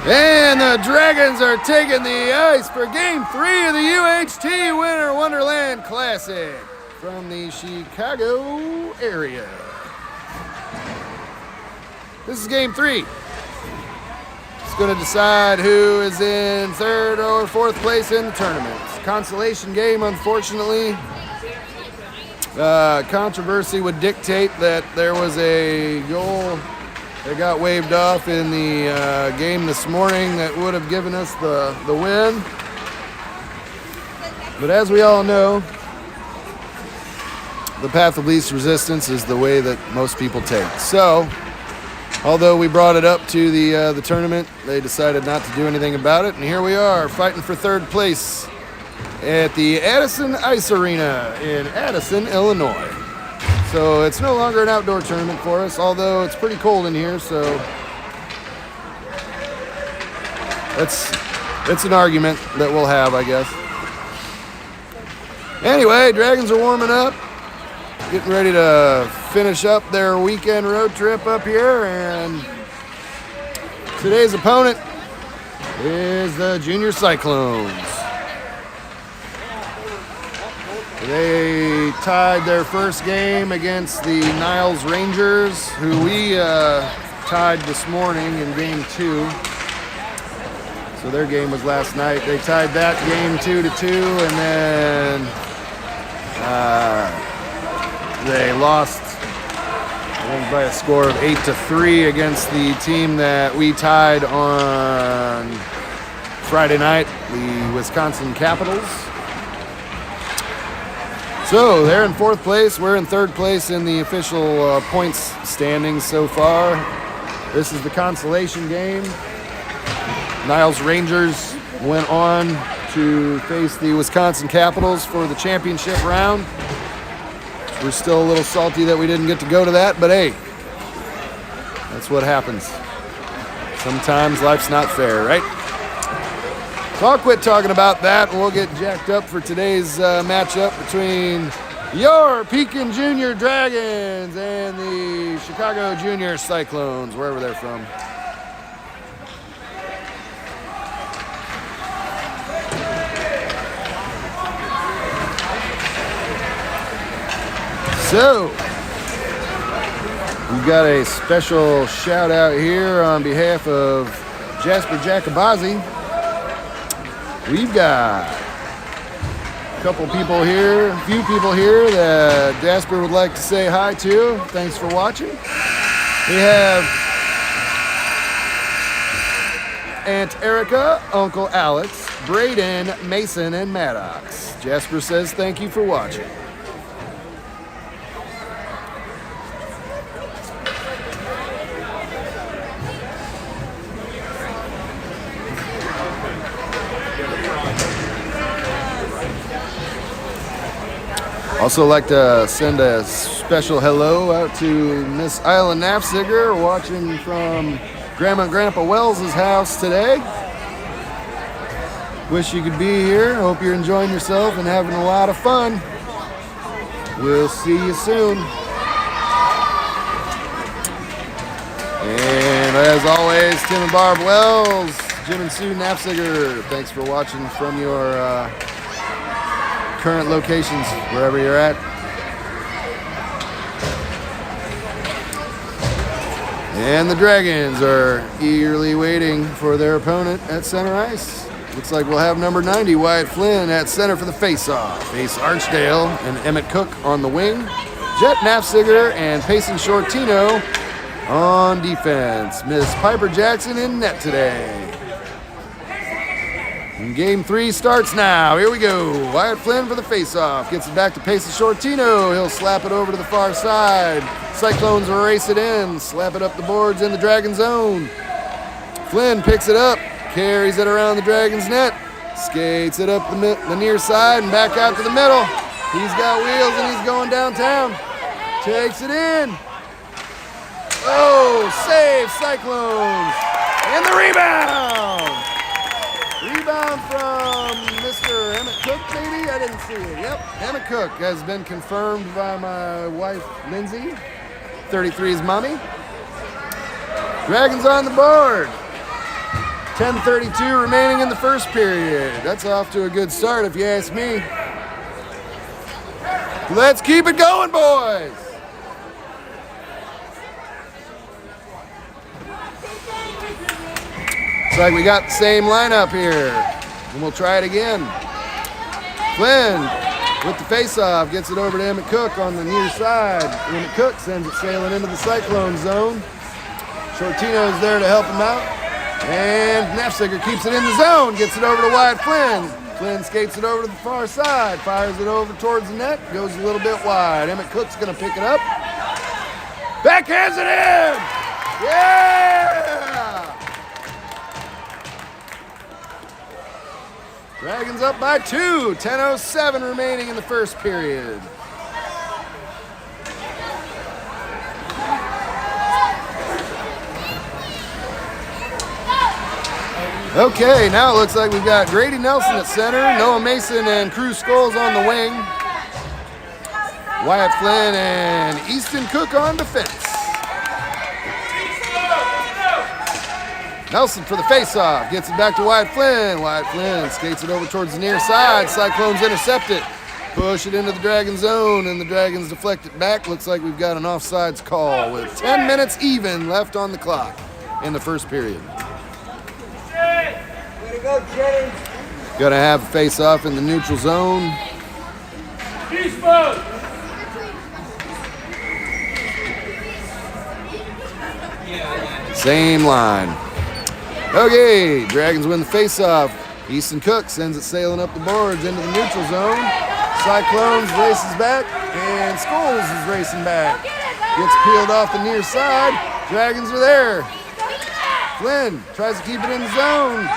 And the Dragons are taking the ice for Game 3 of the UHT Winter Wonderland Classic from the Chicago area. This is Game 3. It's going to decide who is in third or fourth place in the tournament. Consolation game, unfortunately. Controversy would dictate that there was a goal that got waved off in the game this morning that would have given us the win. But as we all know, the path of least resistance is the way that most people take. So, although we brought it up to the tournament, they decided not to do anything about it. And here we are, fighting for third place at the Addison Ice Arena in Addison, Illinois. So it's no longer an outdoor tournament for us, although it's pretty cold in here, so it's an argument that we'll have, I guess. Anyway, Dragons are warming up, getting ready to finish up their weekend road trip up here, and today's opponent is the Junior Cyclones. They tied their first game against the Niles Rangers, who we tied this morning in Game 2. So their game was last night. They tied that game 2-2, and then they lost, I think, by a score of 8-3 against the team that we tied on Friday night, the Wisconsin Capitals. So they're in fourth place. We're in third place in the official points standings so far. This is the consolation game. Niles Rangers went on to face the Wisconsin Capitals for the championship round. We're still a little salty that we didn't get to go to that, but hey, that's what happens. Sometimes life's not fair, right? So I'll quit talking about that, and we'll get jacked up for today's matchup between your Pekin Junior Dragons and the Chicago Junior Cyclones, wherever they're from. So, we've got a special shout out here on behalf of Jasper Jacobazzi. We've got a couple people here, a few people here that Jasper would like to say hi to. Thanks for watching. We have Aunt Erica, Uncle Alex, Braden, Mason, and Maddox. Jasper says thank you for watching. Also like to send a special hello out to Miss Isla Nafziger, watching from Grandma and Grandpa Wells' house today. Wish you could be here. Hope you're enjoying yourself and having a lot of fun. We'll see you soon. And as always, Tim and Barb Wells, Jim and Sue Nafziger, thanks for watching from your current locations, wherever you're at. And the Dragons are eagerly waiting for their opponent at center ice. Looks like we'll have number 90, Wyatt Flynn, at center for the face-off. Ace Archdale and Emmett Cook on the wing. Jet Nafziger and Payson Shortino on defense. Miss Piper Jackson in net today. And Game 3 starts now. Here we go. Wyatt Flynn for the face-off. Gets it back to Payson Shortino. He'll slap it over to the far side. Cyclones will race it in. Slap it up the boards in the Dragon zone. Flynn picks it up. Carries it around the Dragon's net. Skates it up the near side and back out to the middle. He's got wheels and he's going downtown. Takes it in. Oh, save Cyclones. And the rebound. Rebound from Mr. Emmett Cook, maybe? I didn't see it. Yep, Emmett Cook has been confirmed by my wife, Lindsay, 33's mommy. Dragons on the board. 10:32 remaining in the first period. That's off to a good start if you ask me. Let's keep it going, boys. Looks like we got the same lineup here. And we'll try it again. Flynn with the face-off gets it over to Emmett Cook on the near side. Emmett Cook sends it sailing into the Cyclone zone. Shortino's there to help him out. And Nafziger keeps it in the zone, gets it over to Wyatt Flynn. Flynn skates it over to the far side, fires it over towards the net, goes a little bit wide. Emmett Cook's gonna pick it up. Backhands it in! Yeah! Dragons up by 2, 10:07 remaining in the first period. Okay, now it looks like we've got Grady Nelson at center, Noah Mason and Cruz Scholes on the wing, Wyatt Flynn and Easton Cook on defense. Nelson for the face-off, gets it back to Wyatt Flynn. Wyatt Flynn skates it over towards the near side. Cyclones intercept it, push it into the Dragon zone, and the Dragons deflect it back. Looks like we've got an offsides call with 10 minutes even left on the clock in the first period. Gonna have a face-off in the neutral zone. Same line. Okay, Dragons win the face-off. Easton Cook sends it sailing up the boards into the neutral zone. Cyclones races back, and Scholes is racing back. Gets peeled off the near side. Dragons are there. Flynn tries to keep it in the zone.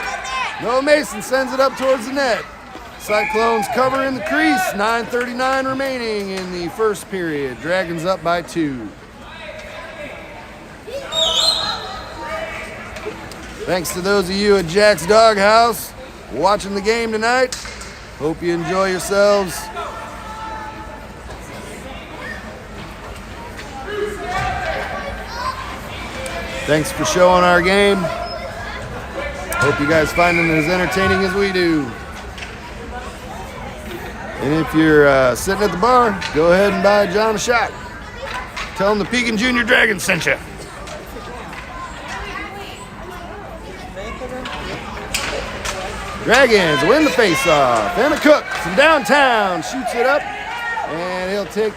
Noah Mason sends it up towards the net. Cyclones cover in the crease. 9:39 remaining in the first period. Dragons up by 2. Thanks to those of you at Jack's Doghouse watching the game tonight. Hope you enjoy yourselves. Thanks for showing our game. Hope you guys find it as entertaining as we do. And if you're sitting at the bar, go ahead and buy John a shot. Tell him the Pekin Junior Dragons sent you. Dragons win the face-off. Emmett Cook from downtown shoots it up, and he'll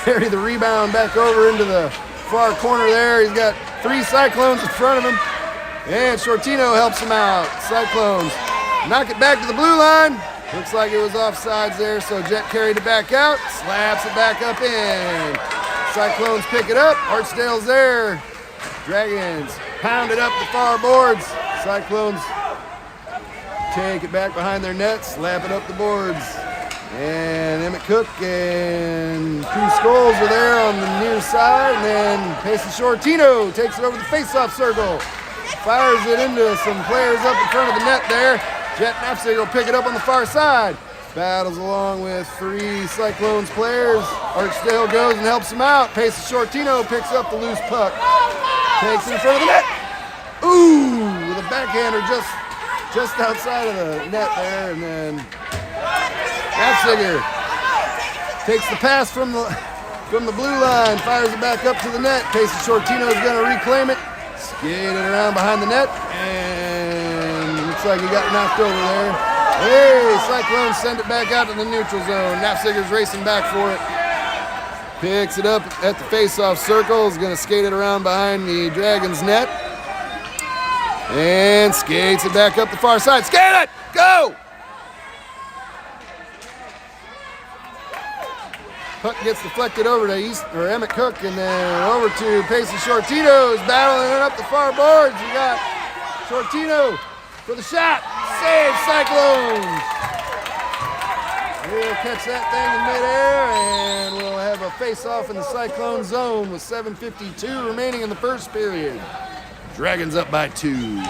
carry the rebound back over into the far corner there. He's got 3 Cyclones in front of him, and Shortino helps him out. Cyclones knock it back to the blue line. Looks like it was offsides there, so Jet carried it back out, slaps it back up in. Cyclones pick it up. Archdale's there. Dragons pound it up the far boards. Cyclones take it back behind their net, slap it up the boards. And Emmett Cook and Cruz Scholes are there on the near side. And then Pacey Shortino takes it over the face-off circle. Fires it into some players up in front of the net there. Jet Nafziger will pick it up on the far side. Battles along with 3 Cyclones players. Archdale goes and helps him out. Pacey Shortino picks up the loose puck. Takes it in front of the net. Ooh, with a backhander just outside of the net there, and then Nafziger takes the pass from the blue line, fires it back up to the net. Pacey Shortino is going to reclaim it, skate it around behind the net, and looks like he got knocked over there. Hey, Cyclones send it back out to the neutral zone. Nafziger's racing back for it. Picks it up at the face-off circle, is going to skate it around behind the Dragons net. And skates it back up the far side. Skate it! Go! Puck gets deflected over to Emmett Cook, and then over to Pacey Shortino, who's battling it up the far boards. You got Shortino for the shot. Save Cyclones! We'll catch that thing in midair, and we'll have a face-off in the Cyclone zone with 7:52 remaining in the first period. Dragons up by 2.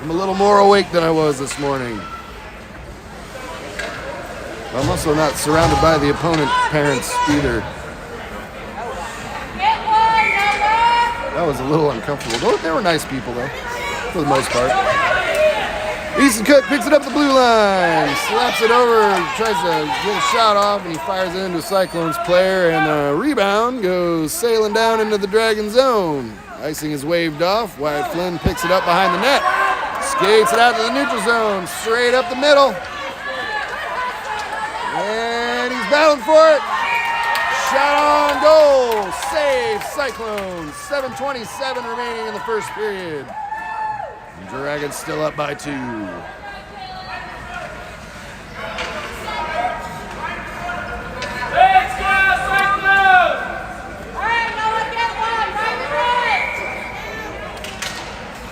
I'm a little more awake than I was this morning. I'm also not surrounded by the opponent parents either. That was a little uncomfortable. They were nice people though. for the most part. Easton Cook picks it up the blue line, slaps it over, tries to get a shot off, and he fires it into a Cyclones player, and the rebound goes sailing down into the Dragon zone. Icing is waved off. Wyatt Flynn picks it up behind the net, skates it out to the neutral zone, straight up the middle. And he's battling for it. Shot on goal. Save Cyclones. 7:27 remaining in the first period. Dragons still up by 2.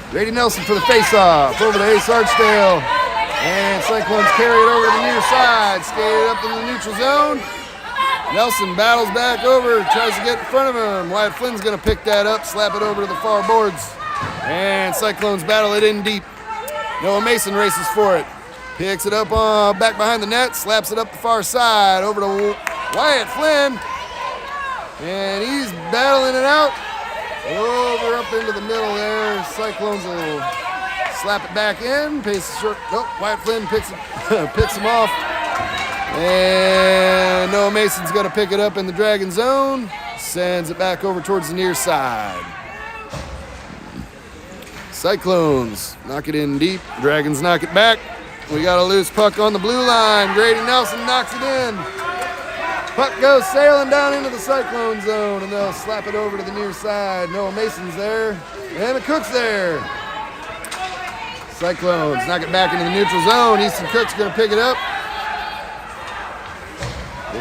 Grady Nelson for the face-off. Over to Ace Archdale. And Cyclones carry it over to the near side. Skated up in the neutral zone. Nelson battles back over, tries to get in front of him. Wyatt Flynn's going to pick that up, slap it over to the far boards. And Cyclones battle it in deep. Noah Mason races for it. Picks it up back behind the net, slaps it up the far side over to Wyatt Flynn. And he's battling it out. Over up into the middle there. Cyclones will slap it back in. Pace short. Nope, Wyatt Flynn picks him off. And Noah Mason's going to pick it up in the Dragon zone. Sends it back over towards the near side. Cyclones knock it in deep. Dragons knock it back. We got a loose puck on the blue line. Grady Nelson knocks it in. Puck goes sailing down into the Cyclone zone, and they'll slap it over to the near side. Noah Mason's there, and the Cook's there. Cyclones knock it back into the neutral zone. Easton Cook's going to pick it up.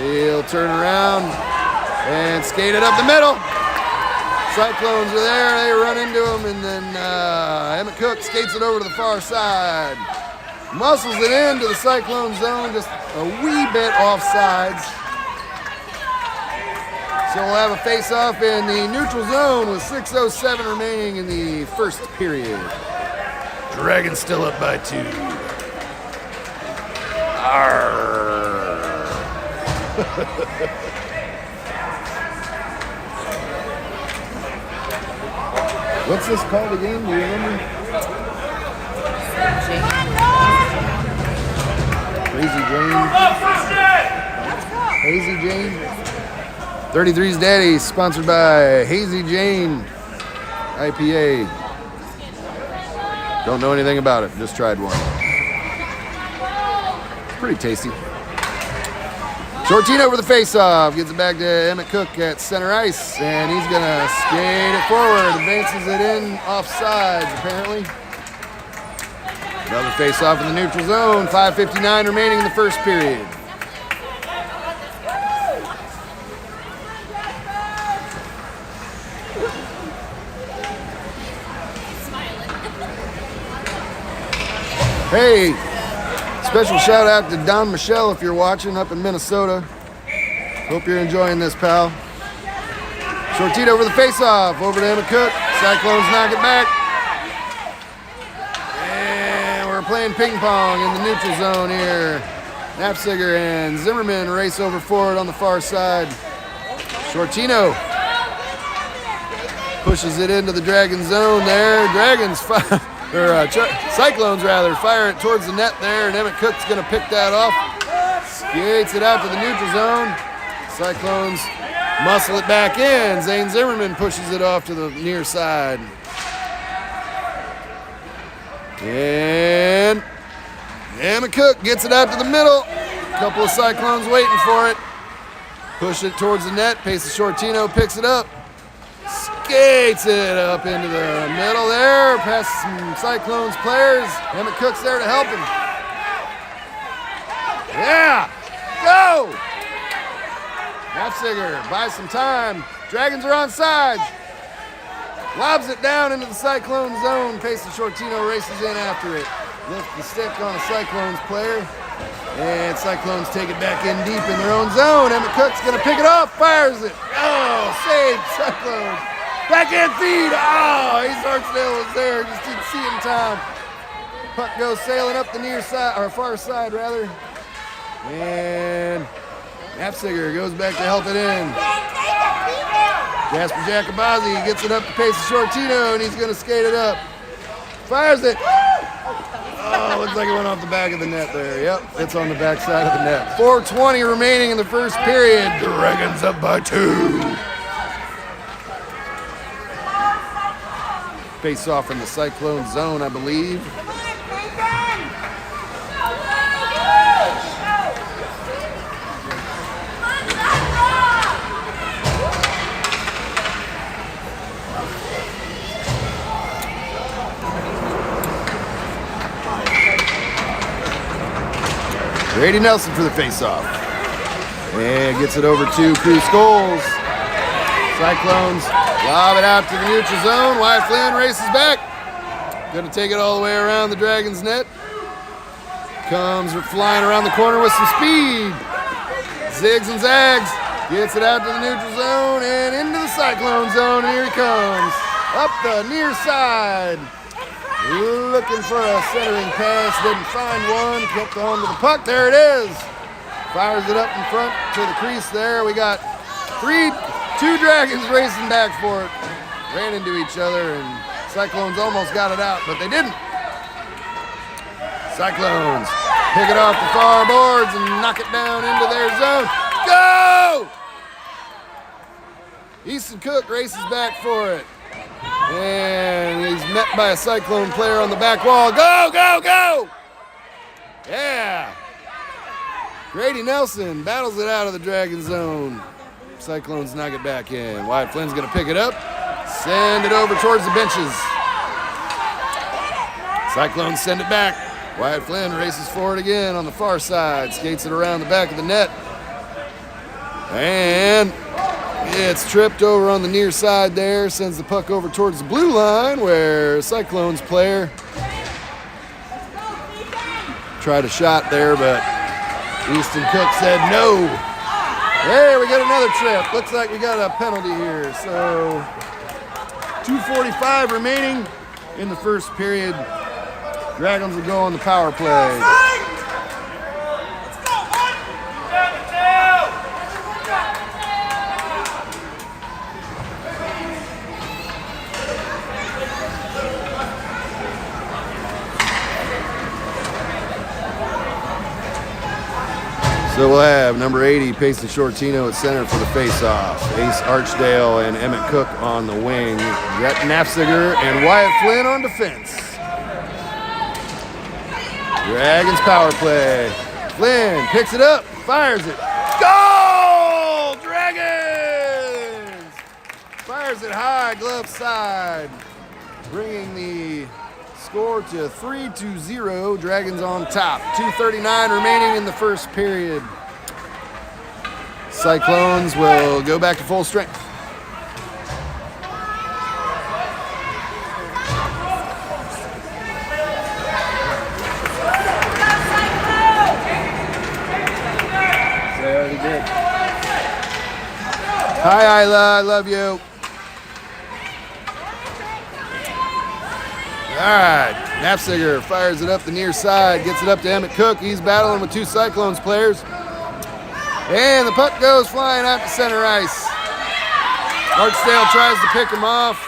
He'll turn around and skate it up the middle. Cyclones are there. They run into him, and then Emmett Cook skates it over to the far side. Muscles it into the Cyclone zone, just a wee bit off sides. So we'll have a face-off in the neutral zone with 6:07 remaining in the first period. Dragons still up by 2. What's this called again? Do you remember? Crazy Jane. Hazy Jane. 33's Daddy, sponsored by Hazy Jane IPA. Don't know anything about it, just tried one. Pretty tasty. Shortino over the face-off, gets it back to Emmett Cook at center ice, and he's gonna skate it forward, advances it in offsides apparently. Another face-off in the neutral zone, 5:59 remaining in the first period. Hey, special shout out to Don Michelle if you're watching up in Minnesota. Hope you're enjoying this, pal. Shortito over the face-off, over to Emmett Cook. Cyclones knock it back. And we're playing ping pong in the neutral zone here. Knapziger and Zimmerman race over forward on the far side. Shortino pushes it into the Dragon zone there. Cyclones rather, fire it towards the net there, and Emmett Cook's going to pick that off. Skates it out to the neutral zone. Cyclones muscle it back in. Zane Zimmerman pushes it off to the near side. And Emmett Cook gets it out to the middle. A couple of Cyclones waiting for it. Push it towards the net. Pace Shortino picks it up. Skates it up into the middle there, past some Cyclones players. Emmett Cook's there to help him. Yeah, go! Knapziger buys some time. Dragons are on sides. Lobs it down into the Cyclone zone. Pace Shortino races in after it. Lift the stick on a Cyclones player. And Cyclones take it back in deep in their own zone. Emmett Cook's going to pick it off, fires it. Oh, saved Cyclones. Backhand feed. Oh, Ace Archdale was there. Just didn't see it in time. Puck goes sailing up the near side, or far side rather. And Knapziger goes back to help it in. Jasper Jacobazzi gets it up to Pace Shortino, and he's going to skate it up. Fires it. Oh, looks like it went off the back of the net there. Yep, it's on the back side of the net. 4:20 remaining in the first period. Dragons up by 2. Face off in the Cyclone zone, I believe. Grady Nelson for the face-off. And gets it over to Crew Skulls. Cyclones lob it out to the neutral zone. Wyatt Flynn races back. Gonna take it all the way around the Dragons net. Comes flying around the corner with some speed. Zigs and zags. Gets it out to the neutral zone and into the Cyclone zone. And here he comes. Up the near side. Looking for a centering pass, didn't find one, kept on to the puck, there it is. Fires it up in front to the crease there. We got 2 Dragons racing back for it. Ran into each other and Cyclones almost got it out, but they didn't. Cyclones pick it off the far boards and knock it down into their zone. Go! Easton Cook races back for it. And he's met by a Cyclone player on the back wall. Go, go, go! Yeah! Grady Nelson battles it out of the Dragon zone. Cyclones knock it back in. Wyatt Flynn's going to pick it up, send it over towards the benches. Cyclones send it back. Wyatt Flynn races forward again on the far side, skates it around the back of the net. And it's tripped over on the near side there, sends the puck over towards the blue line where Cyclones player tried a shot there, but Easton Cook said no. There, we got another trip. Looks like we got a penalty here. So 2:45 remaining in the first period. Dragons will go on the power play. So we'll have number 80, Payson Shortino at center for the face-off. Ace Archdale and Emmett Cook on the wing. Rhett Nafziger and Wyatt Flynn on defense. Dragons power play. Flynn picks it up, fires it. Goal! Dragons! Fires it high, glove side. Bringing the score to 3-0. Dragons on top. 2:39 remaining in the first period. Cyclones will go back to full strength. They already did. Hi, Isla. I love you. All right, Nafziger fires it up the near side, gets it up to Emmett Cook. He's battling with 2 Cyclones players. And the puck goes flying out to center ice. Archdale tries to pick him off.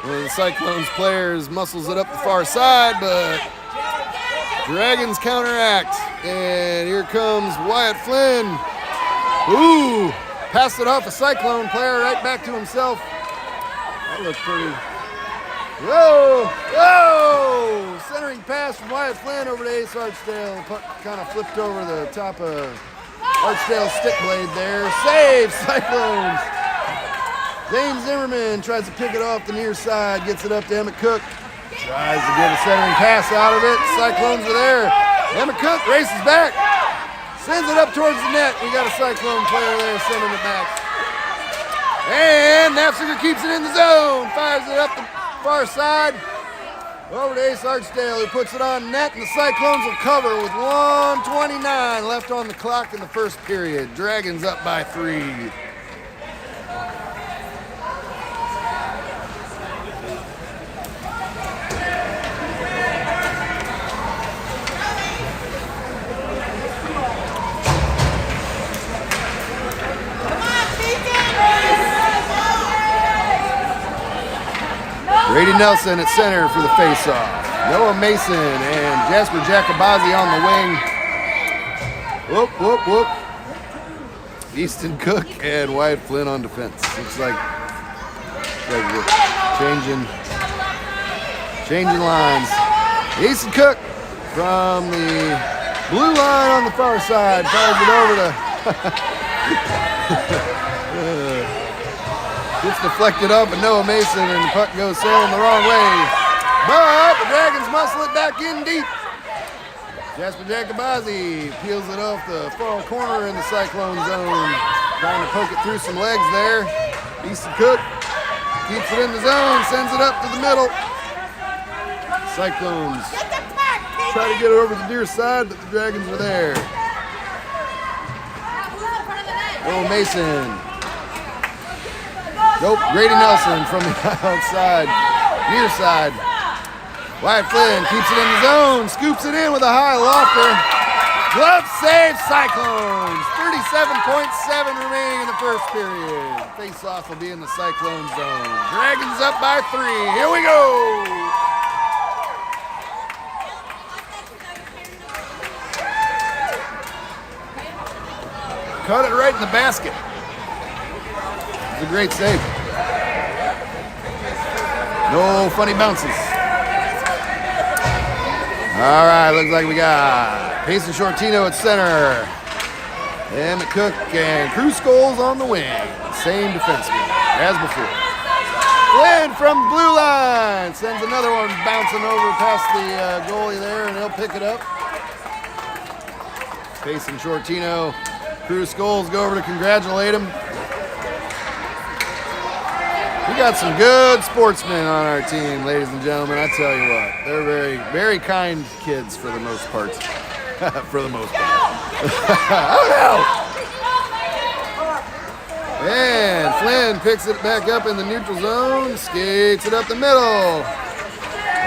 One of the Cyclones players muscles it up the far side, but Dragons counteract. And here comes Wyatt Flynn. Ooh, passed it off a Cyclone player right back to himself. That looked pretty. Whoa! Whoa! Centering pass from Wyatt Flynn over to Ace Archdale. The puck kind of flipped over the top of Archdale's stick blade there. Save, Cyclones! James Zimmerman tries to pick it off the near side. Gets it up to Emmett Cook. Tries to get a centering pass out of it. Cyclones are there. Emmett Cook races back. Sends it up towards the net. We got a Cyclone player there sending it back. And Nafziger keeps it in the zone. Fires it up the far side, over to Ace Archdale, who puts it on net, and the Cyclones will cover with 1:29 left on the clock in the first period. Dragons up by 3. Grady Grady Nelson at center for the face-off. Noah Mason and Jasper Jacobazi on the wing. Whoop, whoop, whoop. Easton Cook and Wyatt Flynn on defense. Looks like we're changing lines. Easton Cook from the blue line on the far side. Fires it over to... Gets deflected up and Noah Mason, and the puck goes sailing the wrong way. But the Dragons muscle it back in deep. Jasper Jacobazi peels it off the far corner in the Cyclone zone. Trying to poke it through some legs there. Easton Cook keeps it in the zone, sends it up to the middle. Cyclones try to get it over the near side, but the Dragons are there. Noah Mason. Nope, Grady Nelson from the outside, near side. Wyatt Flynn keeps it in the zone, scoops it in with a high lofter. Glove save, Cyclones. 37.7 remaining in the first period. Face-off will be in the Cyclone zone. Dragons up by 3. Here we go. Cut it right in the basket. It's a great save. No funny bounces. All right, looks like we got Payson Shortino at center. Emmett Cook and Cruz Scholes on the wing. Same defenseman as before. Flynn from the blue line sends another one bouncing over past the goalie there, and he'll pick it up. Payson Shortino, Cruz Scholes go over to congratulate him. We got some good sportsmen on our team, ladies and gentlemen. I tell you what, they're very, very kind kids for the most part. For the most part. Oh no! And Flynn picks it back up in the neutral zone, skates it up the middle,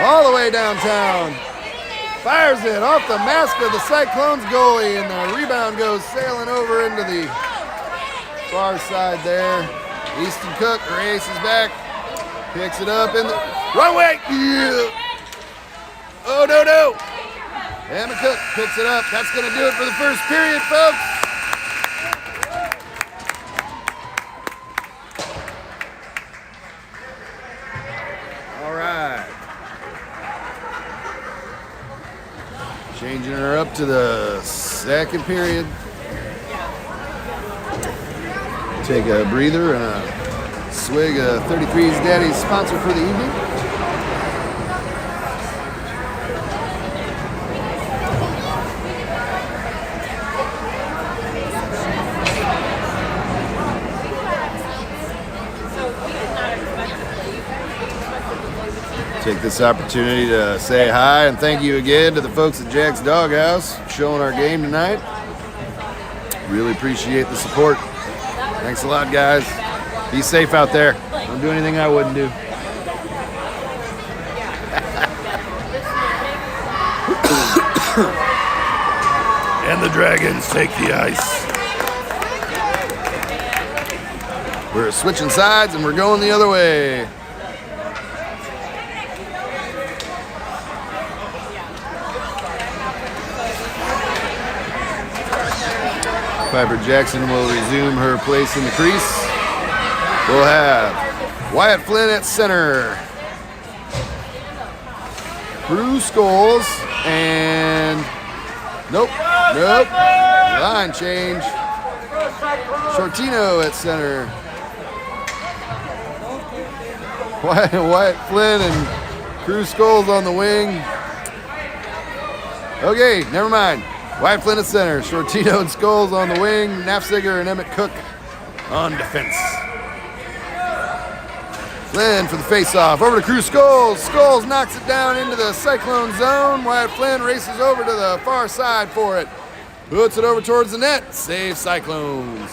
all the way downtown. Fires it off the mask of the Cyclones goalie, and the rebound goes sailing over into the far side there. Easton Cook races back, picks it up in the wrong way. Yeah. Oh, no. Emmett Cook picks it up. That's going to do it for the first period, folks. All right. Changing her up to the second period. Take a breather and a swig of 33's Daddy's sponsor for the evening. Take this opportunity to say hi and thank you again to the folks at Jack's Doghouse showing our game tonight. Really appreciate the support. Thanks a lot, guys. Be safe out there. Don't do anything I wouldn't do. And the Dragons take the ice. We're switching sides and we're going the other way. Piper Jackson will resume her place in the crease. We'll have Wyatt Flynn at center. Cruz Scholes and nope. Line change. Shortino at center. Wyatt Flynn and Cruz Scholes on the wing. Okay, never mind. Wyatt Flynn at center, Shortino and Scholes on the wing, Nafziger and Emmett Cook on defense. Flynn for the face-off, over to Cruz Scholes. Scholes knocks it down into the Cyclone zone. Wyatt Flynn races over to the far side for it. Puts it over towards the net, saves Cyclones.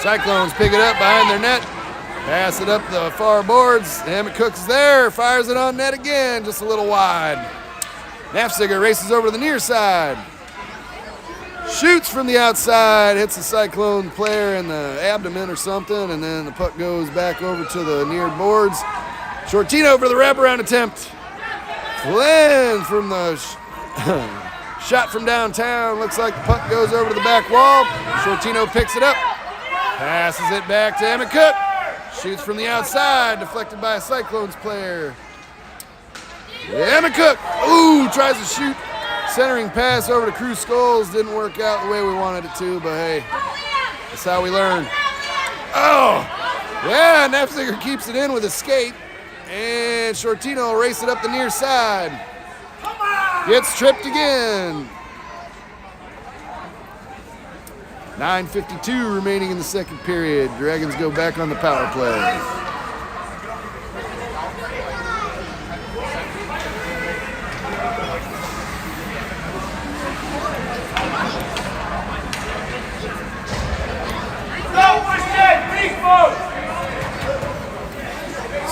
Cyclones pick it up behind their net, pass it up the far boards. Emmett Cook's there, fires it on net again, just a little wide. Nafziger races over to the near side. Shoots from the outside, hits the Cyclone player in the abdomen or something, and then the puck goes back over to the near boards. Shortino for the wraparound attempt. Flynn from the shot from downtown. Looks like the puck goes over to the back wall. Shortino picks it up, passes it back to Emmett Cook. Shoots from the outside, deflected by a Cyclones player. Emmett Cook, ooh, tries to shoot. Centering pass over to Cruz Skulls. Didn't work out the way we wanted it to, but hey, that's how we learn. Oh, yeah, Nefziger keeps it in with a skate. And Shortino will race it up the near side. Gets tripped again. 9:52 remaining in the second period. Dragons go back on the power play.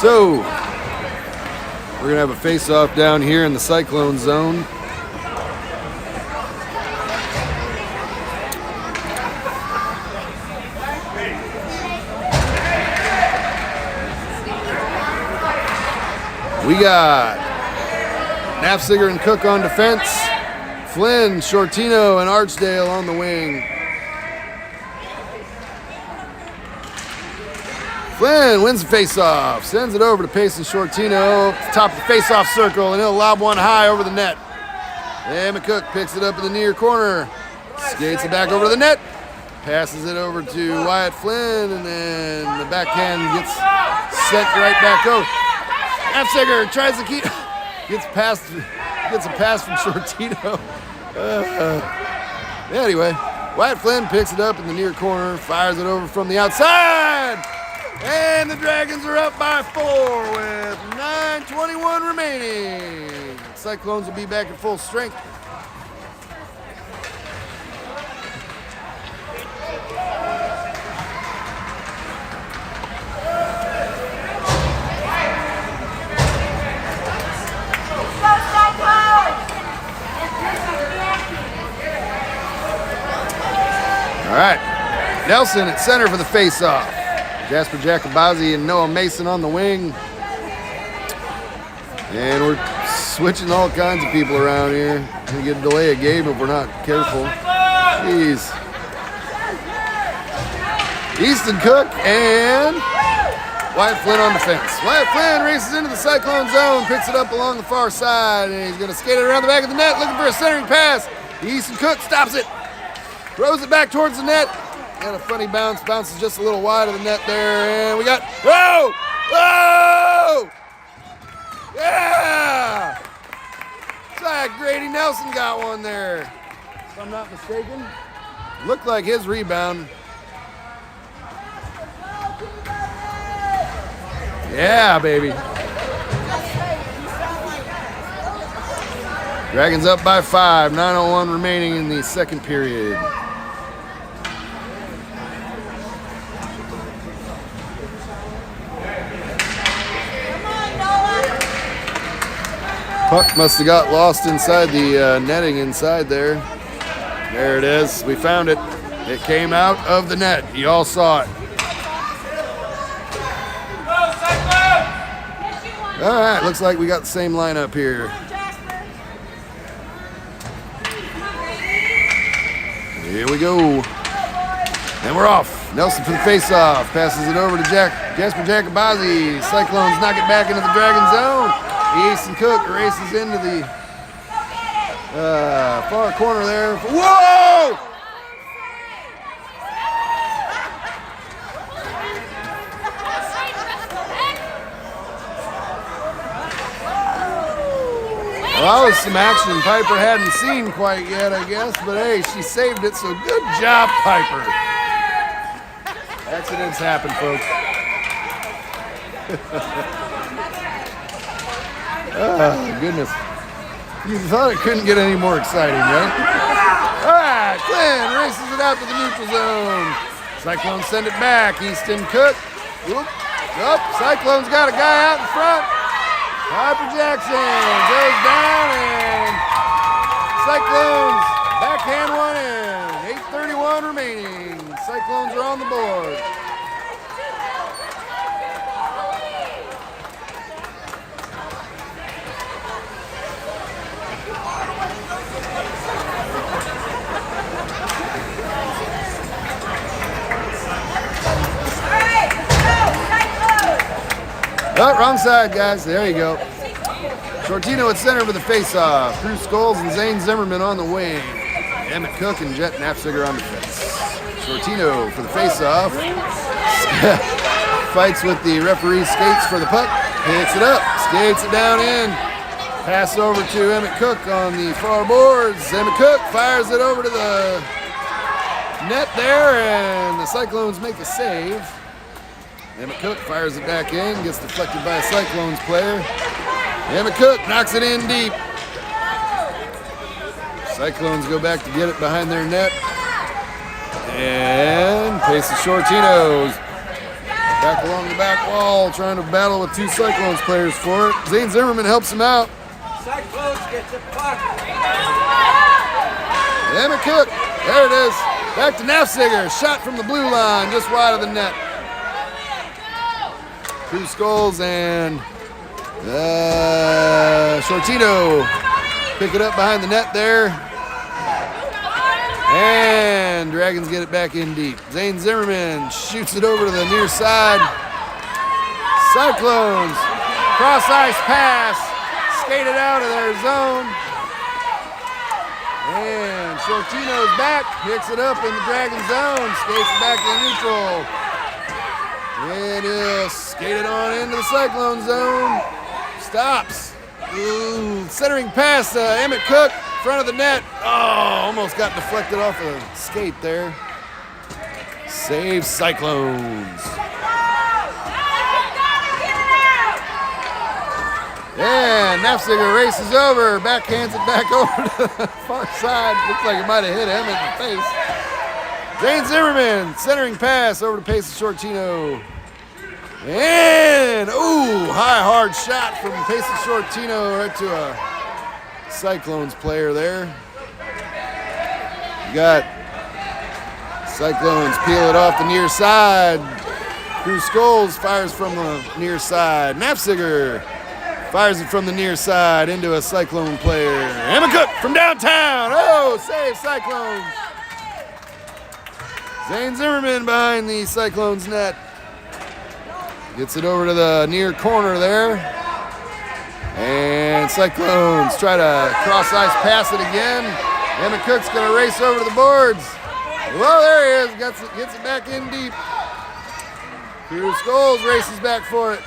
So, we're going to have a face-off down here in the Cyclone zone. We got Nafziger and Cook on defense. Flynn, Shortino, and Archdale on the wing. Flynn wins the face-off, sends it over to Payson Shortino, top of the face-off circle, and he'll lob one high over the net. And McCook picks it up in the near corner, skates it back over to the net, passes it over to Wyatt Flynn, and then the backhand gets sent right back over. Nafziger tries to keep, gets a pass from Shortino. Anyway, Wyatt Flynn picks it up in the near corner, fires it over from the outside. And the Dragons are up by 4 with 9:21 remaining. Cyclones will be back at full strength. All right, Nelson at center for the face-off. Jasper Jacobazi and Noah Mason on the wing. And we're switching all kinds of people around here. Gonna get a delay a game if we're not careful. Jeez. Easton Cook and Wyatt Flynn on defense. Wyatt Flynn races into the Cyclone zone, picks it up along the far side, and he's gonna skate it around the back of the net looking for a centering pass. Easton Cook stops it, throws it back towards the net. And a funny bounce, bounces just a little wide of the net there, and we got, whoa! Whoa! Yeah! Looks like Grady Nelson got one there, if I'm not mistaken. Looked like his rebound. Yeah, baby. Dragons up by 5, 9:01 remaining in the second period. Puck must have got lost inside the netting inside there. There it is. We found it. It came out of the net. You all saw it. All right, looks like we got the same lineup here. Here we go. And we're off. Nelson for the face-off. Passes it over to Jasper Jacobazi. Cyclones knock it back into the Dragon zone. Easton Cook races into the far corner there. Whoa! Well, that was some action Piper hadn't seen quite yet, I guess. But hey, she saved it, so good job, Piper. Accidents happen, folks. Oh, goodness. You thought it couldn't get any more exciting, right? All right, Flynn races it out to the neutral zone. Cyclones send it back. Easton Cook. Whoop. Up. Cyclones got a guy out in front. Piper Jackson goes down, and Cyclones Backhand one in. 8:31 remaining. Cyclones are on the board. Oh, wrong side, guys. There you go. Shortino at center for the face-off. Drew Scholes and Zane Zimmerman on the wing. Emmett Cook and Jet Knapziger on defense. Shortino for the face-off. Fights with the referee, skates for the puck. Picks it up, skates it down in. Pass over to Emmett Cook on the far boards. Emmett Cook fires it over to the net there, and the Cyclones make a save. Emmett Cook fires it back in, gets deflected by a Cyclones player. Emmett Cook knocks it in deep. Cyclones go back to get it behind their net. And pace the Shortinos back along the back wall, trying to battle with two Cyclones players for it. Zane Zimmerman helps him out. Cyclones gets the puck. Emmett Cook, there it is. Back to Knapziger, shot from the blue line, just wide of the net. Two Skulls and Shortino pick it up behind the net there. And Dragons get it back in deep. Zane Zimmerman shoots it over to the near side. Cyclones, cross ice pass, skated out of their zone. And Shortino's back, picks it up in the Dragon zone, skates it back to neutral. And he'll skate it on into the Cyclone zone. Stops. Ooh, centering pass, Emmett Cook, front of the net. Oh, almost got deflected off a skate there. Save Cyclones. And Knapziger races over, backhands it back over to the far side. Looks like it might have hit Emmett in the face. Zane Zimmerman, centering pass over to Pace Shortino. And, ooh, high hard shot from Pace Shortino right to a Cyclones player there. You got Cyclones peel it off the near side. Drew Scholes fires from the near side. Knapziger fires it from the near side into a Cyclone player. Emmett Cook from downtown. Oh, save Cyclones. Zane Zimmerman behind the Cyclones net. Gets it over to the near corner there. And Cyclones try to cross ice pass it again. Emmett Cook's going to race over to the boards. Well, there he is. Gets it back in deep. Drew Scholes races back for it.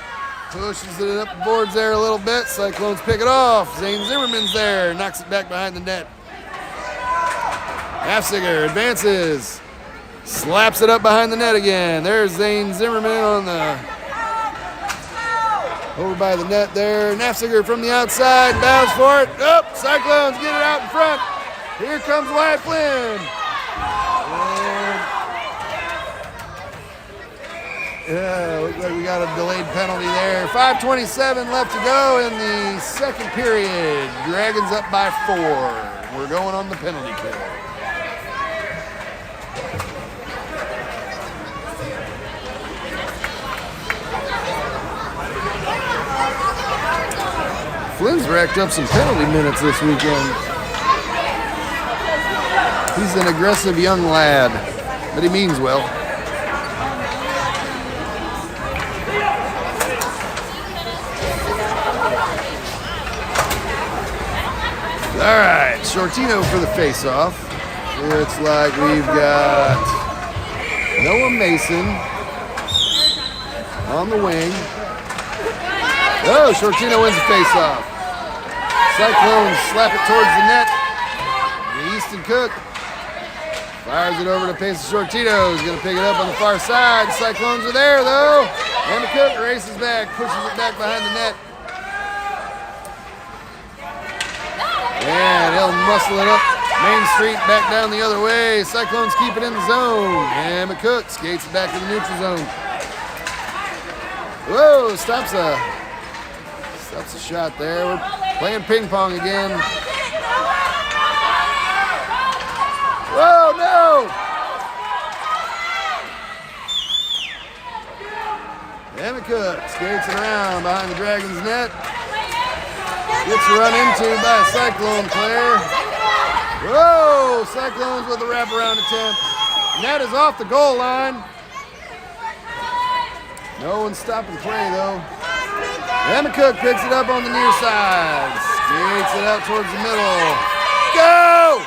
Pushes it up the boards there a little bit. Cyclones pick it off. Zane Zimmerman's there. Knocks it back behind the net. Knapziger advances. Slaps it up behind the net again. There's Zane Zimmerman on the over by the net there. Knapziger from the outside, bows for it. Oh, Cyclones get it out in front. Here comes Wyatt Flynn. Yeah, looks like we got a delayed penalty there. 5:27 left to go in the second period. Dragons up by 4. We're going on the penalty kill. Flynn's racked up some penalty minutes this weekend. He's an aggressive young lad, but he means well. All right, Shortino for the face-off. Looks like we've got Noah Mason on the wing. Oh, Shortino wins the face-off. Cyclones slap it towards the net. Easton Cook fires it over to Pace Shortino. He's going to pick it up on the far side. Cyclones are there, though. And Cook races back, pushes it back behind the net. And he'll muscle it up Main Street, back down the other way. Cyclones keep it in the zone. And McCook skates it back to the neutral zone. Whoa, stops a shot there. We're playing ping pong again. Whoa, no! Emmett Cook skates around behind the Dragons' net. Gets run into by a Cyclone player. Whoa! Cyclones with a wraparound attempt. Net is off the goal line. No one's stopping play though. Emmett Cook picks it up on the near side. Skates it out towards the middle. Go!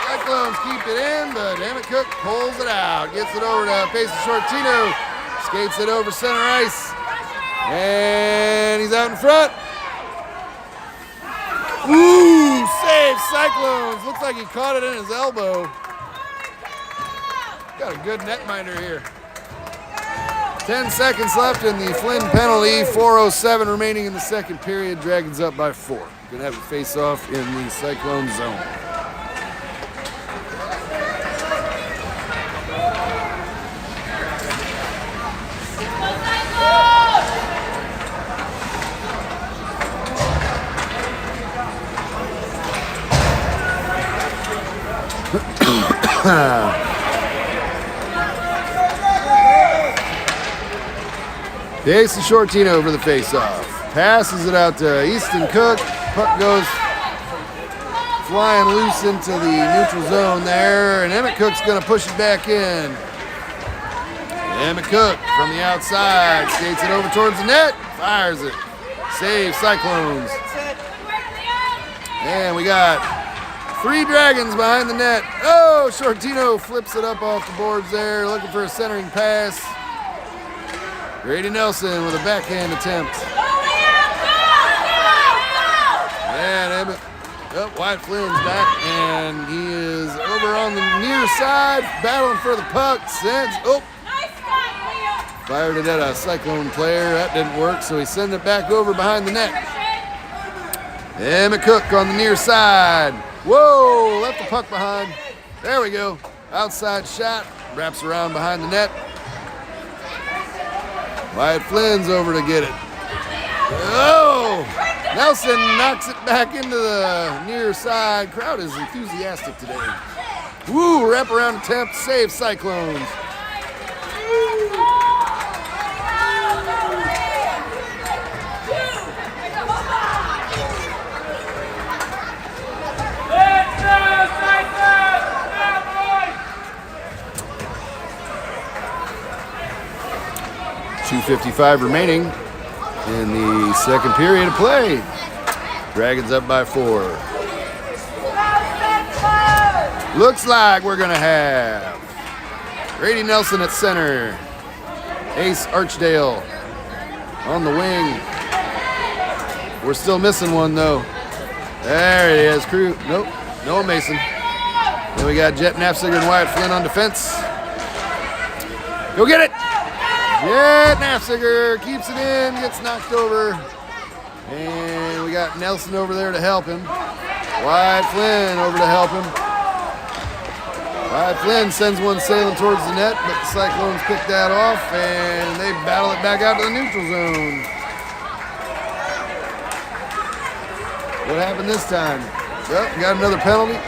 Cyclones keep it in, but Emmett Cook pulls it out. Gets it over to Pacey Shortino. Skates it over center ice. And he's out in front. Ooh, save Cyclones. Looks like he caught it in his elbow. Got a good netminder here. 10 seconds left in the Flynn penalty. 4:07 remaining in the second period. Dragons up by 4. Gonna have a face-off in the Cyclone zone. Addison Shortino over the face-off. Passes it out to Easton Cook. Puck goes flying loose into the neutral zone there, and Emmett Cook's going to push it back in. Emmett Cook from the outside skates it over towards the net. Fires it. Save Cyclones. And we got 3 Dragons behind the net. Oh, Shortino flips it up off the boards there, looking for a centering pass. Grady Nelson with a backhand attempt. And Emmett, Wyatt Flynn's back, and he is over on the near side, battling for the puck. Fired it at a Cyclone player. That didn't work, so he sent it back over behind the net. Emmett Cook on the near side. Whoa, left the puck behind. There we go. Outside shot, wraps around behind the net. Wyatt Flynn's over to get it. Oh! Nelson knocks it back into the near side. Crowd is enthusiastic today. Woo! Wraparound attempt, save Cyclones. .255 remaining in the second period of play. Dragons up by 4. Looks like we're gonna have Grady Nelson at center. Ace Archdale on the wing. We're still missing one though. There it is, crew. Nope, Noah Mason. Then we got Jet Nafziger and Wyatt Flynn on defense. Go get it! Yeah, Nafziger keeps it in, gets knocked over. And we got Nelson over there to help him. Wyatt Flynn over to help him. Wyatt Flynn sends one sailing towards the net, but the Cyclones pick that off, and they battle it back out to the neutral zone. What happened this time? Well, got another penalty.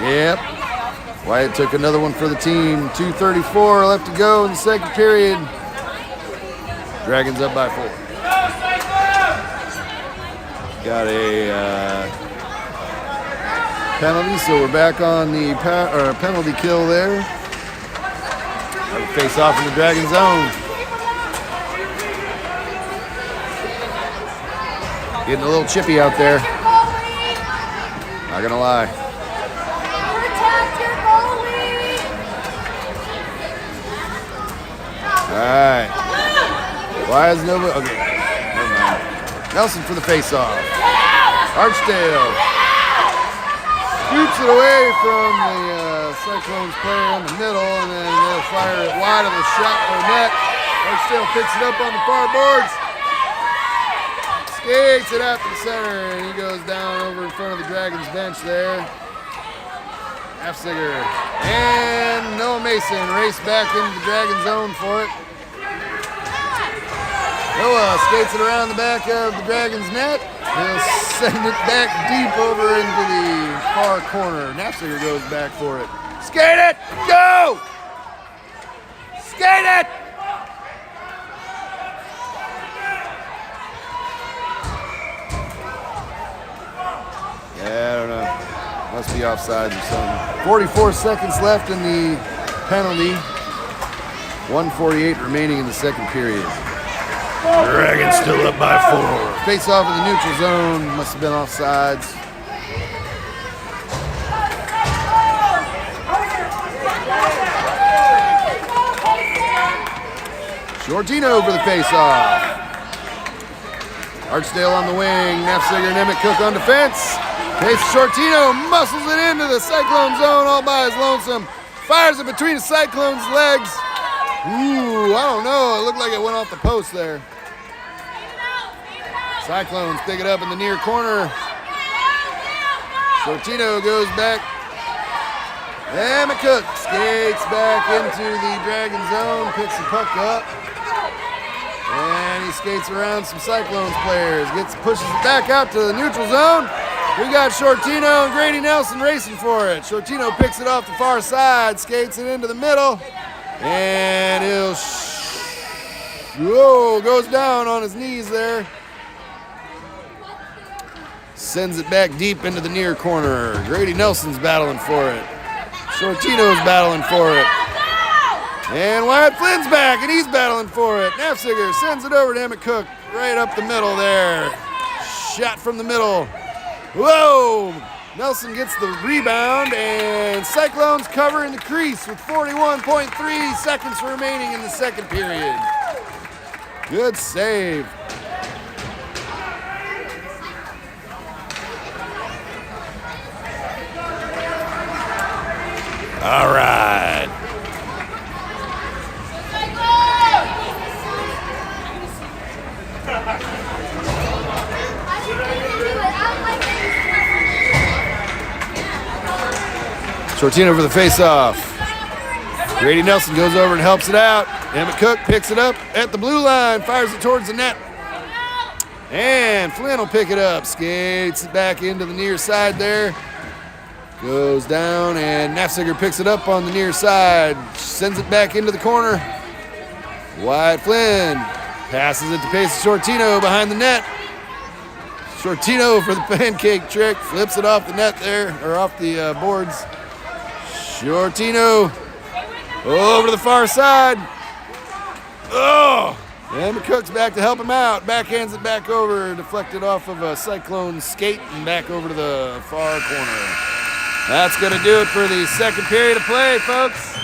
Yep. Wyatt took another one for the team. 2:34 left to go in the second period. Dragons up by 4. Got a penalty, so we're back on the penalty kill there. Face off in the Dragon zone. Getting a little chippy out there. Not gonna lie. Alright. Why is nobody? Okay. Never mind. Nelson for the face-off. Archdale scoops it away from the Cyclones player in the middle, and then they'll fire it wide of the shot or net. Archdale picks it up on the far boards. Skates it out to the center, and he goes down over in front of the Dragons bench there. Nafziger and Noah Mason race back into the Dragon zone for it. Noah skates it around the back of the Dragons net. He'll send it back deep over into the far corner. Knapsager goes back for it. Skate it! Go! Skate it! Yeah, I don't know. Must be offsides or something. 44 seconds left in the penalty. 1:48 remaining in the second period. Dragons still up by 4. Face off in the neutral zone. Must have been offsides. Shortino for the face-off. Archdale on the wing. Knapsager and Emmett Cook on defense. Pace Shortino muscles it into the Cyclone zone all by his lonesome. Fires it between the Cyclone's legs. Ooh, I don't know. It looked like it went off the post there. Cyclones pick it up in the near corner. Shortino goes back. And McCook skates back into the Dragon zone, picks the puck up. And he skates around some Cyclones players. Pushes it back out to the neutral zone. We got Shortino and Grady Nelson racing for it. Shortino picks it off the far side, skates it into the middle. And he'll goes down on his knees there. Sends it back deep into the near corner. Grady Nelson's battling for it. Shortino's battling for it. And Wyatt Flynn's back, and he's battling for it. Knapsager sends it over to Emmett Cook right up the middle there. Shot from the middle. Whoa! Nelson gets the rebound, and Cyclones cover in the crease with 41.3 seconds remaining in the second period. Good save. All right. Shortino for the face-off. Grady Nelson goes over and helps it out. Emmett Cook picks it up at the blue line, fires it towards the net. And Flynn will pick it up, skates it back into the near side there. Goes down, and Knapsager picks it up on the near side, sends it back into the corner. Wyatt Flynn passes it to Pace Shortino behind the net. Shortino for the pancake trick, flips it off the net there, or off the boards. Shortino over to the far side. Oh! And McCook's back to help him out. Backhands it back over, deflected off of a Cyclone skate and back over to the far corner. That's going to do it for the second period of play, folks.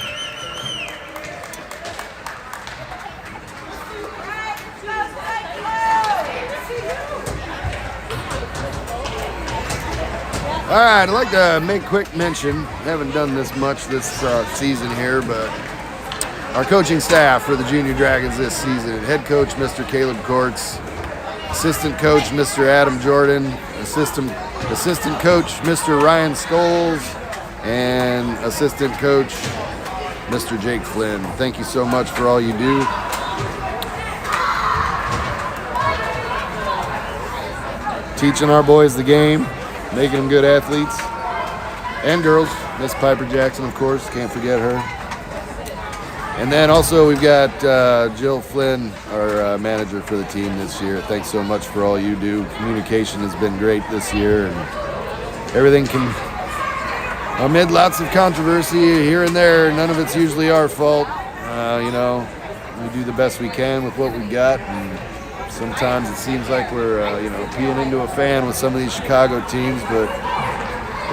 All right, I'd like to make quick mention. Haven't done this much this season here, but our coaching staff for the Junior Dragons this season: head coach Mr. Caleb Courts, assistant coach Mr. Adam Jordan, assistant coach Mr. Ryan Scholes, and assistant coach Mr. Jake Flynn. Thank you so much for all you do. Teaching our boys the game, making them good athletes, and girls. Miss Piper Jackson, of course, can't forget her. And then also we've got Jill Flynn, our manager for the team this year. Thanks so much for all you do. Communication has been great this year, and everything can, amid lots of controversy here and there, none of it's usually our fault. We do the best we can with what we've got, and sometimes it seems like we're, peeing into a fan with some of these Chicago teams, but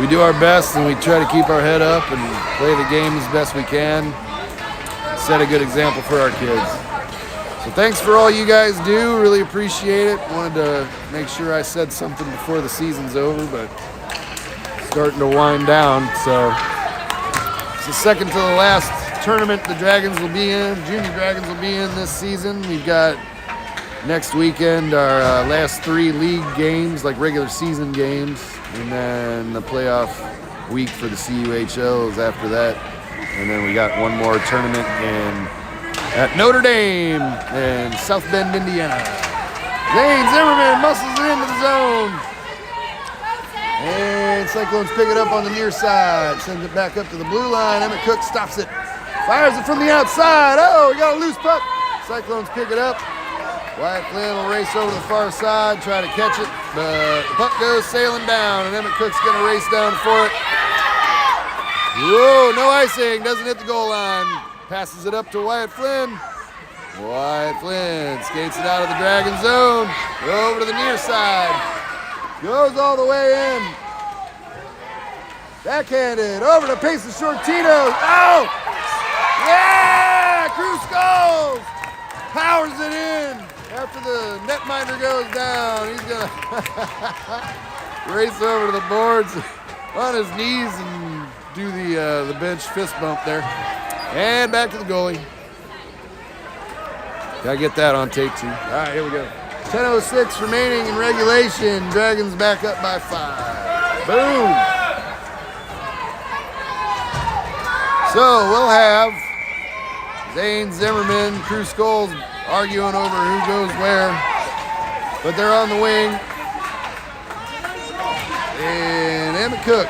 we do our best, and we try to keep our head up and play the game as best we can. Set a good example for our kids. So thanks for all you guys do. Really appreciate it. Wanted to make sure I said something before the season's over, but starting to wind down. So it's the second to the last tournament the Dragons will be in, Junior Dragons will be in this season. We've got next weekend our last 3 league games, like regular season games, and then the playoff week for the CUHLs after that. And then we got one more tournament at Notre Dame in South Bend, Indiana. Zane Zimmerman muscles it into the zone. And Cyclones pick it up on the near side. Sends it back up to the blue line. Emmett Cook stops it. Fires it from the outside. Oh, we got a loose puck. Cyclones pick it up. Wyatt Flynn will race over to the far side, try to catch it. But the puck goes sailing down, and Emmett Cook's going to race down for it. Whoa, no icing. Doesn't hit the goal line. Passes it up to Wyatt Flynn. Wyatt Flynn skates it out of the Dragon zone. Over to the near side. Goes all the way in. Backhanded. Over to Pacey Shortino. Oh! Yeah! Cruz goals! Powers it in. After the netminder goes down, he's going to race over to the boards on his knees and do the bench fist bump there. And back to the goalie. Gotta get that on tape too. All right, here we go. 10:06 remaining in regulation. Dragons back up by 5. Boom. So we'll have Zane Zimmerman, Cruz Skulls arguing over who goes where. But they're on the wing. And Emmett Cook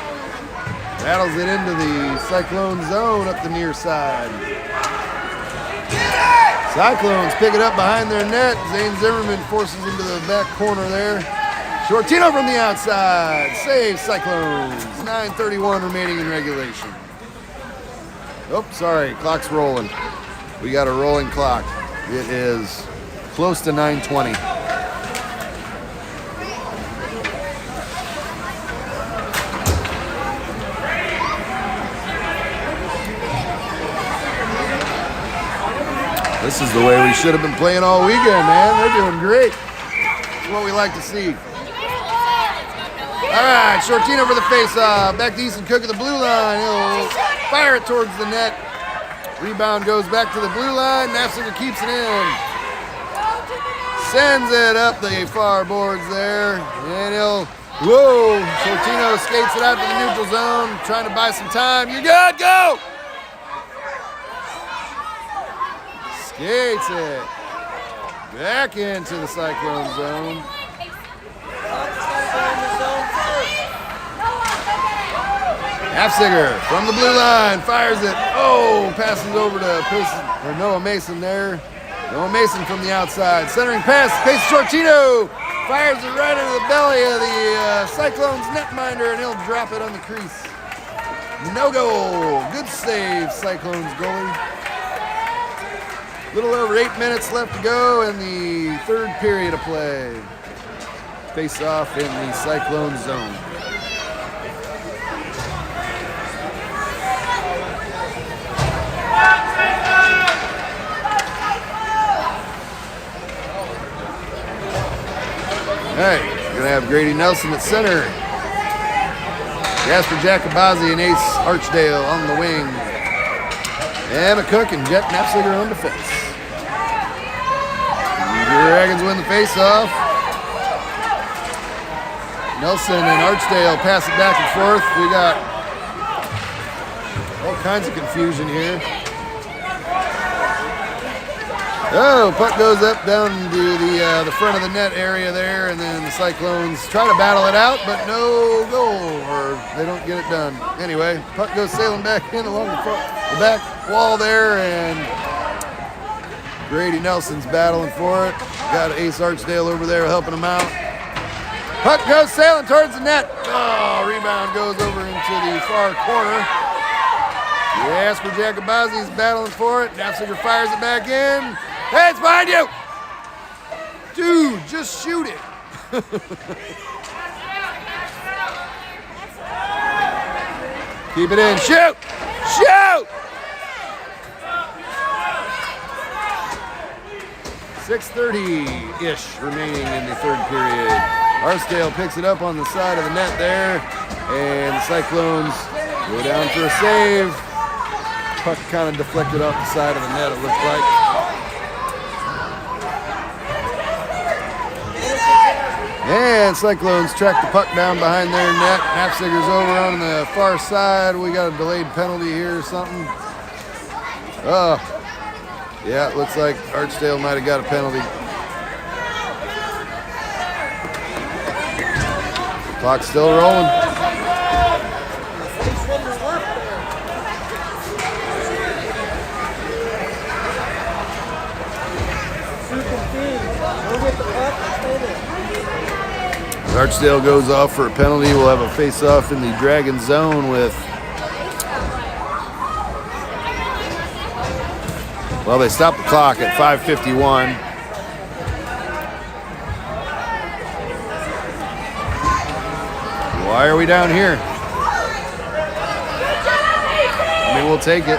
battles it into the Cyclone zone up the near side. Cyclones pick it up behind their net. Zane Zimmerman forces into the back corner there. Shortino from the outside. Save Cyclones. 9:31 remaining in regulation. Oh, sorry. Clock's rolling. We got a rolling clock. It is close to 9:20. This is the way we should have been playing all weekend, man. They're doing great. That's what we like to see. All right, Shortino for the face-off. Back to Easton Cook at the blue line. He'll fire it towards the net. Rebound goes back to the blue line. Nafziger keeps it in. Sends it up the far boards there. And he'll, whoa, Shortino skates it out to the neutral zone, trying to buy some time. You're good, go! Skates it back into the Cyclone zone. Nafziger from the blue line fires it. Oh, passes over to Noah Mason there. Noah Mason from the outside. Centering pass, Pace Shortino fires it right into the belly of the Cyclones netminder, and he'll drop it on the crease. No goal. Good save, Cyclones goalie. Little over 8 minutes left to go in the third period of play. Face off in the Cyclone zone. All right, we're gonna have Grady Nelson at center. Jasper Jacobazi and Ace Archdale on the wing. Emmett Cook and Jet Nafziger on defense. The Dragons win the face-off. Nelson and Archdale pass it back and forth. We got all kinds of confusion here. Oh, puck goes up down to the front of the net area there, and then the Cyclones try to battle it out, but no goal, or they don't get it done. Anyway, puck goes sailing back in along the back wall there, and Grady Nelson's battling for it. Got Ace Archdale over there helping him out. Puck goes sailing towards the net. Oh, rebound goes over into the far corner. Jasper Jacobazi's battling for it. Nafziger fires it back in. Hey, it's behind you! Dude, just shoot it. Keep it in. Shoot! Shoot! 6:30-ish remaining in the third period. Archdale picks it up on the side of the net there, and the Cyclones go down for a save. Puck kind of deflected off the side of the net, it looked like. And Cyclones track the puck down behind their net. Nafziger's over on the far side. We got a delayed penalty here or something. Yeah, it looks like Archdale might have got a penalty. Clock's still rolling. Archdale goes off for a penalty. We'll have a face-off in the Dragon zone with... Well, they stopped the clock at 5:51. Why are we down here? I mean, we'll take it.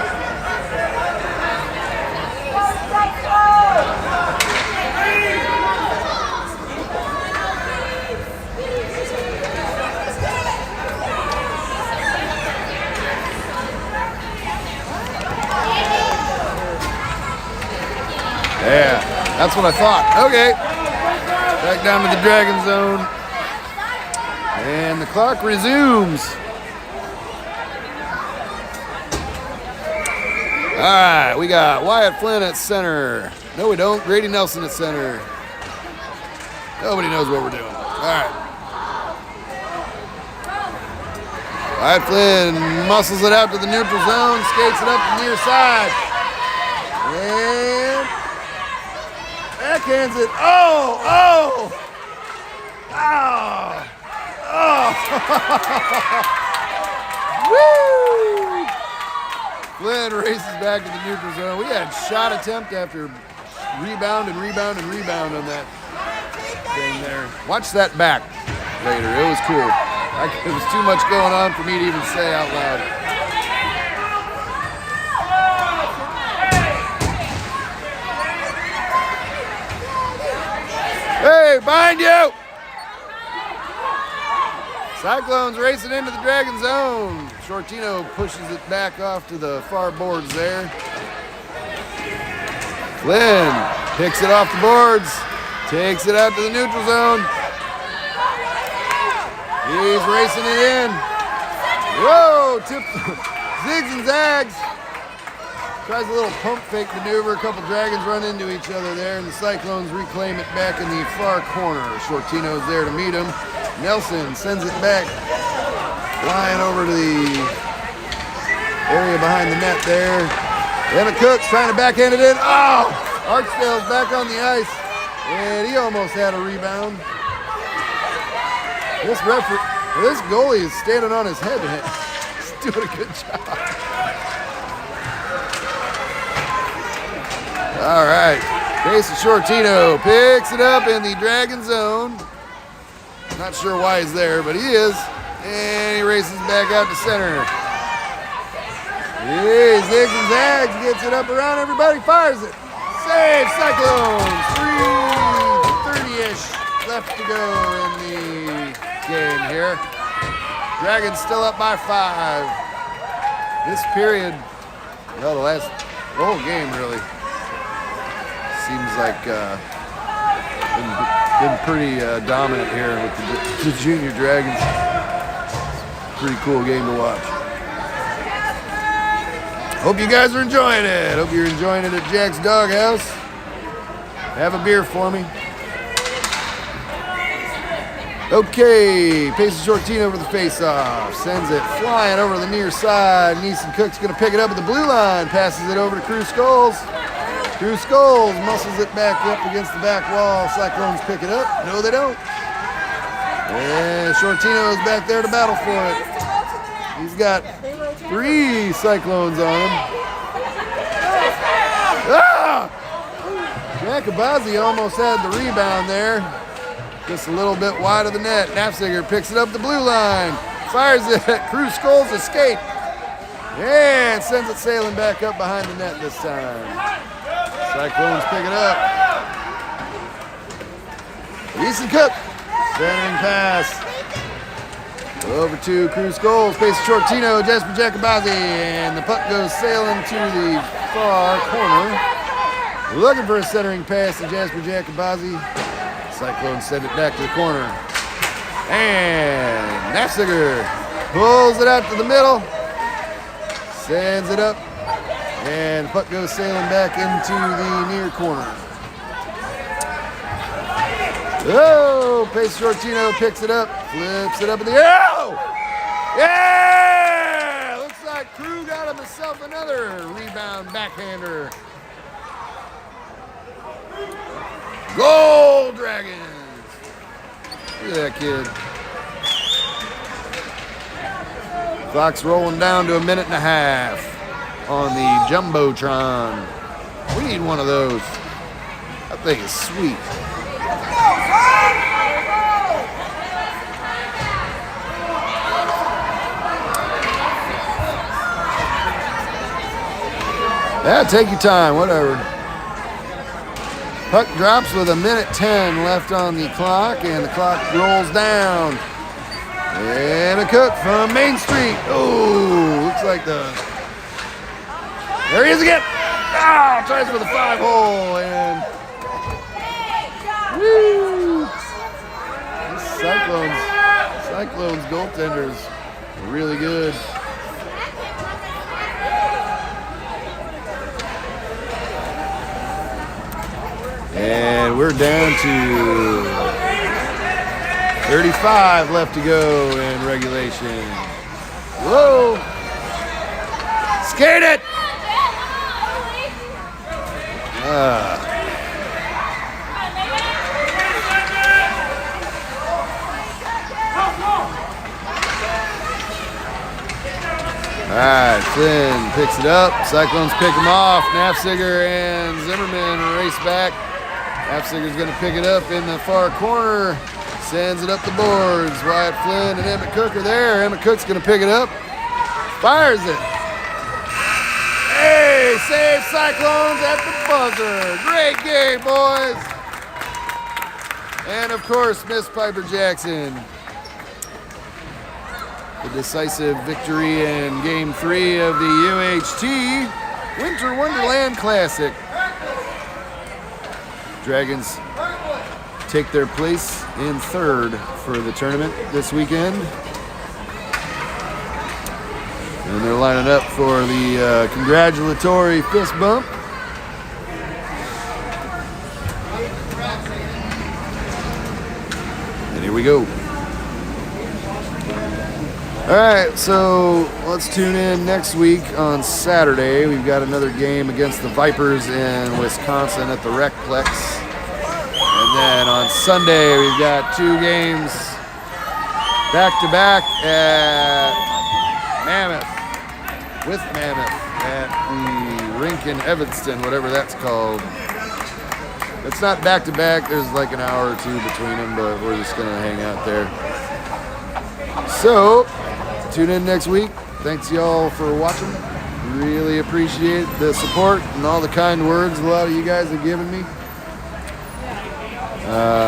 Yeah, that's what I thought. Okay. Back down to the Dragon zone. And the clock resumes. All right, we got Wyatt Flynn at center. No, we don't. Grady Nelson at center. Nobody knows what we're doing. All right. Wyatt Flynn muscles it out to the neutral zone, skates it up the near side. And backhands it. Oh! Woo! Flynn races back to the neutral zone. We had shot attempt after rebound on that thing there. Watch that back later. It was cool. It was too much going on for me to even say out loud. Hey, behind you! Cyclones racing into the Dragon zone. Shortino pushes it back off to the far boards there. Flynn picks it off the boards, takes it out to the neutral zone. He's racing it in. Whoa, zigs and zags. Tries a little pump fake maneuver. A couple Dragons run into each other there, and the Cyclones reclaim it back in the far corner. Shortino's there to meet him. Nelson sends it back, flying over to the area behind the net there. Emmett Cook's trying to backhand it in. Oh! Archdale's back on the ice, and he almost had a rebound. This goalie is standing on his head. He's doing a good job. All right, Jason Shortino picks it up in the Dragon zone. Not sure why he's there, but he is. And he races back out to center. He zigs and zags, gets it up around everybody, fires it. Save Cyclones. 3:30-ish left to go in the game here. Dragons still up by 5. This period, well, the whole game really seems like been pretty dominant here with the Junior Dragons. Pretty cool game to watch. Hope you guys are enjoying it. Hope you're enjoying it at Jack's Doghouse. Have a beer for me. Okay, Pacey Shortino over the face-off. Sends it flying over the near side. Neeson Cook's going to pick it up at the blue line. Passes it over to Crew Skulls. Crew Skulls muscles it back up against the back wall. Cyclones pick it up. No, they don't. And Shortino's back there to battle for it. He's got 3 Cyclones on him. Ah! Jacobazzi almost had the rebound there. Just a little bit wide of the net. Knapsiger picks it up the blue line. Fires it at Crew Skulls' escape. And sends it sailing back up behind the net this time. Cyclones pick it up. Easton Cook, centering pass. Over to Crew Skulls, Pacey Shortino, Jasper Jacobazzi, and the puck goes sailing to the far corner. Looking for a centering pass to Jasper Jacobazzi. Cyclones send it back to the corner. And Knapsiger pulls it out to the middle. Sends it up. And the puck goes sailing back into the near corner. Oh! go. Pace Shortino picks it up, flips it up in the air. Oh! Yeah! Looks like Crew got himself another rebound backhander. Goal Dragons! Look at that kid. Clock's rolling down to a minute and a half on the Jumbotron. We need one of those. That thing is sweet. Yeah, take your time, whatever. Puck drops with a minute 10 left on the clock, and the clock rolls down. And a cook from Main Street. Oh, looks like there he is again. Ah, tries for the 5-hole, and woo! These Cyclones goaltenders are really good. And we're down to 35 left to go in regulation. Whoa! Skate it! All right, Flynn picks it up. Cyclones pick him off. Nafziger and Zimmerman race back. Nafziger's going to pick it up in the far corner. Sends it up the boards. Wyatt Flynn and Emmett Cook are there. Emmett Cook's going to pick it up. Fires it. Hey, save Cyclones at the buzzer. Great game, boys. And, of course, Miss Piper Jackson. The decisive victory in Game 3 of the UHT Winter Wonderland Classic. Dragons take their place in third for the tournament this weekend. And they're lining up for the congratulatory fist bump. And here we go. All right, so let's tune in next week on Saturday. We've got another game against the Vipers in Wisconsin at the Recplex. And then on Sunday, we've got 2 games back-to-back at Mammoth, with Mammoth at the rink in Evanston, whatever that's called. It's not back-to-back. There's like an hour or 2 between them, but we're just going to hang out there. So, tune in next week. Thanks y'all for watching. Really appreciate the support and all the kind words a lot of you guys have given me.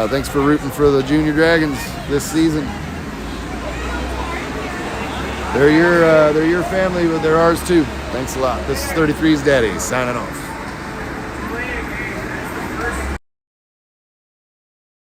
Thanks for rooting for the Junior Dragons this season. They're your family, but they're ours too. Thanks a lot. This is 33's Daddy signing off.